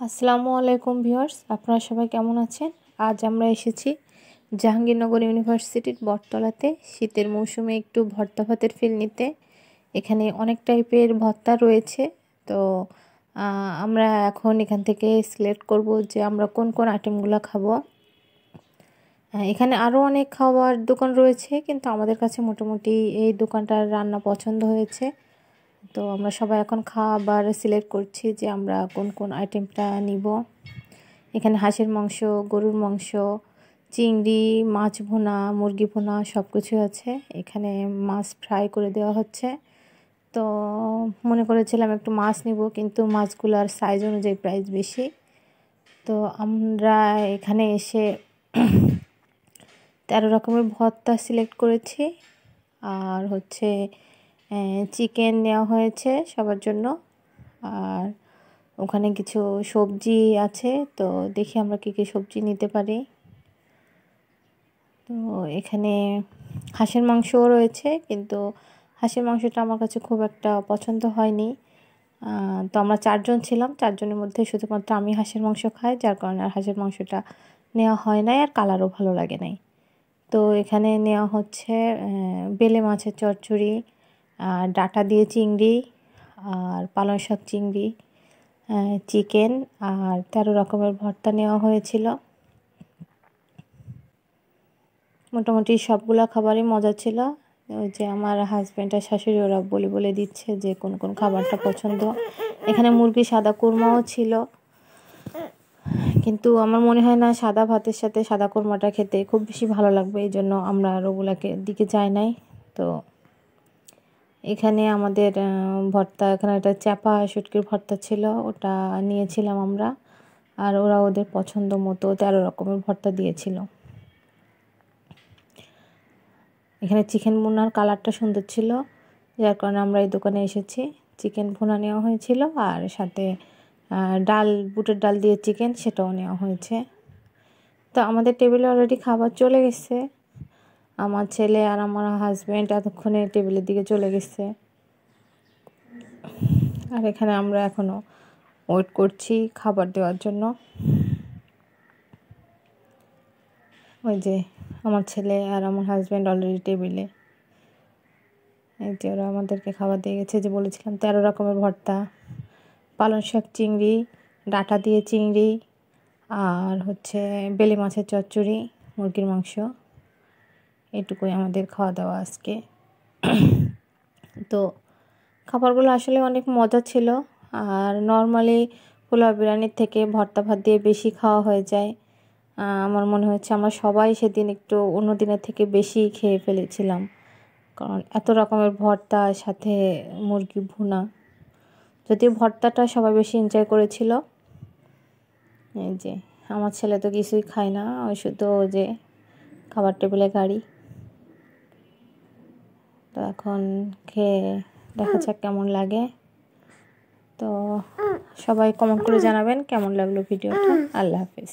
আসসালামু আলাইকুম ভিউয়ার্স, আপনারা সবাই কেমন আছেন? আজ আমরা এসেছি জাহাঙ্গীরনগর ইউনিভার্সিটির বটতলাতে শীতের মৌসুমে একটু ভর্তা ভাতের ফিল নিতে। এখানে অনেক টাইপের ভর্তা রয়েছে। তো আমরা এখন এখান থেকে সিলেক্ট করব যে আমরা কোন কোন আইটেমগুলো খাবো। এখানে আরও অনেক খাওয়ার দোকান রয়েছে, কিন্তু আমাদের কাছে মোটামুটি এই দোকানটার রান্না পছন্দ হয়েছে। তো আমরা সবাই এখন খাবার সিলেক্ট করছি যে আমরা কোন কোন আইটেমটা নিব। এখানে হাঁসের মাংস, গরুর মাংস, চিংড়ি, মাছ ভুনা, মুরগি ভুনা সব কিছু আছে। এখানে মাছ ফ্রাই করে দেওয়া হচ্ছে। তো মনে করেছিলাম একটু মাছ নিব, কিন্তু মাছগুলোর সাইজ অনুযায়ী প্রাইস বেশি। তো আমরা এখানে এসে 13 রকমের ভর্তা সিলেক্ট করেছি। আর হচ্ছে চিকেন নেওয়া হয়েছে সবার জন্য। আর ওখানে কিছু সবজি আছে, তো দেখি আমরা কী কী সবজি নিতে পারি। তো এখানে হাঁসের মাংসও রয়েছে, কিন্তু হাঁসের মাংসটা আমার কাছে খুব একটা পছন্দ হয়নি। তো আমরা 4 জন ছিলাম, 4 জনের মধ্যে শুধুমাত্র আমি হাঁসের মাংস খাই, যার কারণে আর হাঁসের মাংসটা নেওয়া হয় নাই, আর কালারও ভালো লাগে নাই। তো এখানে নেওয়া হচ্ছে বেলে মাছের চচ্চড়ি, ডাঁটা দিয়ে চিংড়ি, আর পালং শাক চিংড়ি, চিকেন, আর 13 রকমের ভর্তা নেওয়া হয়েছিল। মোটামুটি সবগুলো খাবারই মজা ছিল। ওই যে আমার হাজব্যান্ড আর শাশুড়ি ওরা বলে দিচ্ছে যে কোন কোন খাবারটা পছন্দ। এখানে মুরগি সাদা কোরমাও ছিল, কিন্তু আমার মনে হয় না সাদা ভাতের সাথে সাদা কোরমাটা খেতে খুব বেশি ভালো লাগবে, এই জন্য আমরা আর ওগুলাকে দিকে যাই নাই। তো এখানে আমাদের ভর্তা, এখানে একটা চাপা শুটকির ভর্তা ছিল, ওটা নিয়েছিলাম আমরা। আর ওরা ওদের পছন্দ মতো 13 রকমের ভর্তা দিয়েছিল। এখানে চিকেন ভুনার কালারটা সুন্দর ছিল, যার কারণে আমরা এই দোকানে এসেছি। চিকেন ভুনা নেওয়া হয়েছিল, আর সাথে ডাল, বুটের ডাল দিয়ে চিকেন, সেটাও নেওয়া হয়েছে। তো আমাদের টেবিলে অলরেডি খাবার চলে গেছে। আমার ছেলে আর আমার হাজব্যান্ড এতক্ষণে টেবিলের দিকে চলে গেছে। আর এখানে আমরা এখনও ওয়েট করছি খাবার দেওয়ার জন্য। ওই যে আমার ছেলে আর আমার হাজব্যান্ড অলরেডি টেবিলে। এই যে ওরা আমাদেরকে খাবার দিয়ে গেছে। যে বলেছিলাম 13 রকমের ভর্তা, পালং শাক চিংড়ি, ডাঁটা দিয়ে চিংড়ি, আর হচ্ছে বেলে মাছের চচ্চড়ি, মুরগির মাংস, এটুকুই আমাদের খাওয়া দাওয়া আজকে। তো খাবারগুলো আসলে অনেক মজা ছিল। আর নর্মালি পোলাও বিরিয়ানির থেকে ভর্তা ভাত দিয়ে বেশি খাওয়া হয়ে যায়। আমার মনে হচ্ছে আমরা সবাই সেদিন একটু অন্য দিনের থেকে বেশি খেয়ে ফেলেছিলাম, কারণ এত রকমের ভর্তা, সাথে মুরগি ভুনা। যদিও ভর্তাটা সবাই বেশি এনজয় করেছিল। এই যে আমার ছেলে তো কিছুই খায় না, ওই শুধু যে খাবার টেবিলে গাড়ি। তো এখন খেয়ে দেখা যাক কেমন লাগে। তো সবাই কমেন্ট করে জানাবেন কেমন লাগলো ভিডিওটা। আল্লাহ হাফেজ।